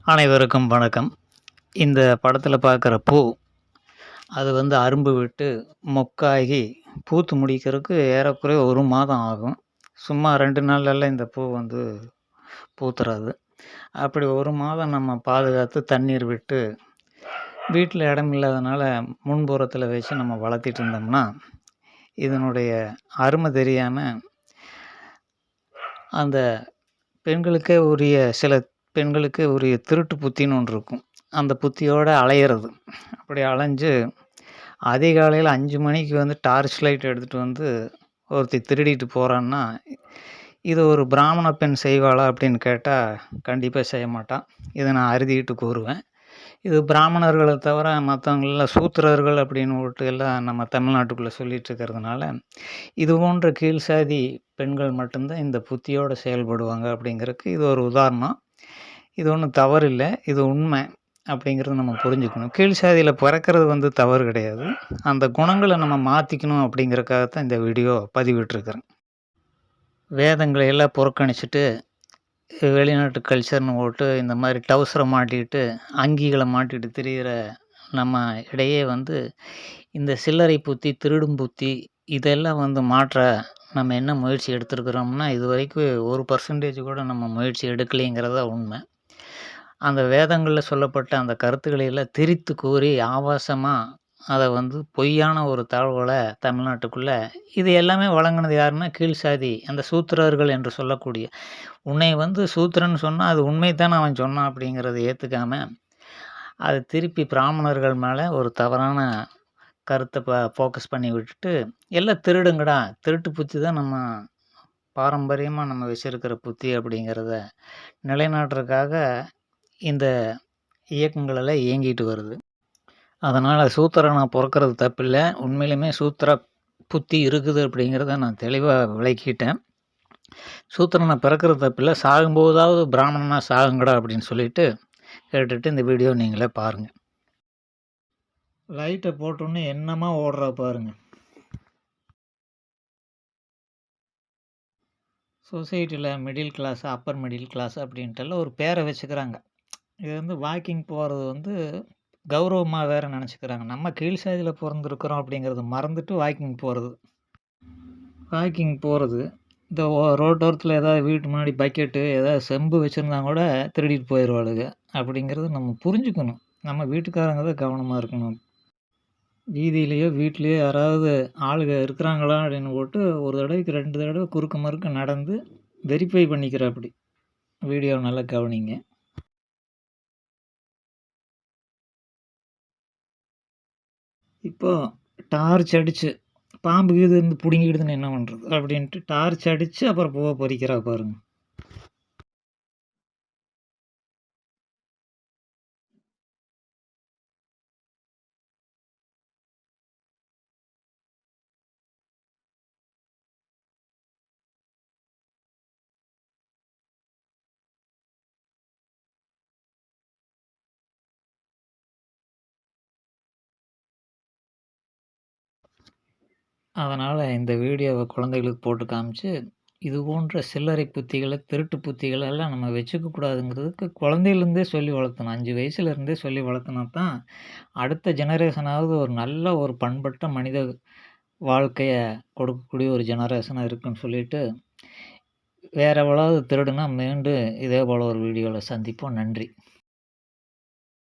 அனைவருக்கும் வணக்கம். இந்த படத்துல பார்க்குற பூ, அது வந்து அரும்பு விட்டு மொக்காகி பூத்து முடிக்கிறதுக்கு ஏறக்குறைய 1 மாதம் ஆகும். சும்மா 2 நாள்லலாம் இந்த பூ வந்து பூத்துறாது. அப்படி 1 மாதம் நம்ம பாதுகாத்து தண்ணீர் விட்டு, வீட்ல இடம் இல்லாதனால முன்புறத்துல வச்சு நம்ம வளர்த்திட்டு இருந்தோம்னா, இதனுடைய அரும தெரியாம அந்த பெண்களுக்கே உரிய சில பெண்களுக்கு உரிய திருட்டு புத்தின்னு ஒன்று இருக்கும். அந்த புத்தியோட அலையிறது. அப்படி அலைஞ்சு அதிகாலையில 5 மணிக்கு வந்து டார்ச் லைட் எடுத்துட்டு வந்து ஒருத்தி திருடிட்டு போறான்னா, "இது ஒரு பிராமண பெண் செய்வாளா?" அப்படின்னு கேட்டா, கண்டிப்பா செய்ய மாட்டா. இத நான் அறுதியிட்டு கூறுவேன். இது பிராமணர்கள தவிர மத்தவங்கலாம் சூத்திரர்கள் அப்படின்னு விட்டு எல்லாம் நம்ம தமிழ்நாட்டுக்குள்ள சொல்லிட்டு இருக்கிறதுனால, இது போன்ற கீழ் சாதி பெண்கள் மட்டும் தான் இந்த புத்தியோட செயல்படுவாங்க அப்படிங்கிறதுக்கு இது ஒரு உதாரணம். இது ஒண்ணும் தவறில்ல. இது உண்மை அப்படிங்கிறத நம்ம புரிஞ்சுக்கணும். கீழ் சாதியில பிறக்கிறது வந்து தவறு கிடையாது. அந்த குணங்கள நம்ம மாத்திக்கணும் அப்படிங்கிறதுக்காக தான் இந்த வீடியோ பதிவிட்டுருக்கிறேன். வேதங்களை எல்லாம் புறக்கணிச்சுட்டு, வெளிநாட்டு கல்ச்சர்ன்னு போட்டு இந்த மாரி டவுசர மாட்டிக்கிட்டு, அங்கிகள மாட்டிட்டு திரியிற நம்ம இடையே வந்து இந்த சில்லறை புத்தி, திருடும் புத்தி இதெல்லாம் வந்து மாற்ற நம்ம என்ன முயற்சி எடுத்திருக்கிறோம்னா, இதுவரைக்கும் 1% கூட நம்ம முயற்சி எடுக்கலைங்கிறது தான் உண்மை. அந்த வேதங்கள்ல சொல்லப்பட்ட அந்த கருத்துக்களை எல்லாம் திரித்து கூறி ஆபாசமா அத வந்து பொய்யான ஒரு தகவல தமிழ்நாட்டுக்குள்ள இது எல்லாமே வழங்குனது யாருன்னா, கீழ் சாதி அந்த சூத்திரர்கள் என்று சொல்லக்கூடிய உன்னைய வந்து சூத்திரன்னு சொன்னா, அது உண்மை தான அவன் சொன்னான் அப்படிங்கிறத ஏத்துக்காம, அத திருப்பி பிராமணர்கள் மேல ஒரு தவறான கருத்த ஃபோக்கஸ் பண்ணி விட்டுட்டு, எல்லாம் திருடுங்கடா, திருட்டு புத்தி தான் நம்ம பாரம்பரியமா நம்ம வச்சிருக்கிற புத்தி அப்படிங்கிறத நிலைநாட்டுறதுக்காக இந்த இயக்கங்கள் எல்லாம் இயங்கிட்டு வருது. அதனால சூத்திரனா பொறக்கிறது தப்பில்ல. உண்மையிலுமே சூத்திர புத்தி இருக்குது அப்படிங்கிறத நான் தெளிவா விளக்கிட்டேன். சூத்திரனா பிறக்கிறது தப்பில்ல. சாகும்போதாவது பிராமணனா சாகுங்கடா அப்படின்னு சொல்லிட்டு கேட்டுட்டு இந்த வீடியோ நீங்களே பாருங்க. லைட்ட போட்டோனே என்னமா ஓடுறா பாருங்க. சொசைட்டில middle class, upper middle class அப்படின்ட்டுலாம் ஒரு பேர வச்சுக்கிறாங்க. இது வந்து வாக்கிங் போறது வந்து கௌரவமா வேற நெனச்சுக்கிறாங்க. நம்ம கீழ் சாதியில பொறந்திருக்கிறோம் அப்படிங்கிறத மறந்துட்டு வாக்கிங் போறது. வாக்கிங் போறது. இந்த ரோட்டோரத்தில ஏதாவது வீட்டு முன்னாடி பக்கெட்டு, ஏதாவது செம்பு வச்சிருந்தா கூட திருடிட்டு போயிருவாளுக. அப்படிங்கிறத நம்ம புரிஞ்சுக்கணும். நம்ம வீட்டுக்காரங்க தான் கவனமா இருக்கணும். வீதியிலயோ, வீட்லயோ யாராவது ஆளுக இருக்கிறாங்களா அப்படின்னு போட்டு ஒரு தடவைக்கு 2 தடவ குறுக்க மறுக்க நடந்து வெரிஃபை பண்ணிக்கிறாப்படி. வீடியோ நல்லா கவனிங்க. இப்போ டார்ச் அடிச்சு பாம்பு கீது இருந்து புடுங்கிடுதுன்னு என்ன பண்றது? அப்படின்ட்டு டார்ச் அடிச்சு அப்புறம் பூவ பறிக்கிறா பாருங்க. அதனால இந்த வீடியோவ குழந்தைகளுக்கு போட்டு காமிச்சு, இது போன்ற சில்லறை புத்திகள, திருட்டு புத்திகள எல்லாம் நம்ம வச்சுக்க கூடாதுங்கிறதுக்கு குழந்தையிலேருந்தே சொல்லி வளர்த்தணும். 5 வயசுலேருந்தே சொல்லி வளர்த்துனா தான், அடுத்த ஜெனரேஷனாவது ஒரு நல்ல ஒரு பண்பட்ட மனித வாழ்க்கைய கொடுக்கக்கூடிய ஒரு ஜெனரேஷனா இருக்குன்னு சொல்லிட்டு, வேற எவளாவது திருடுனா மீண்டும் இதே போல ஒரு வீடியோல சந்திப்போம். நன்றி.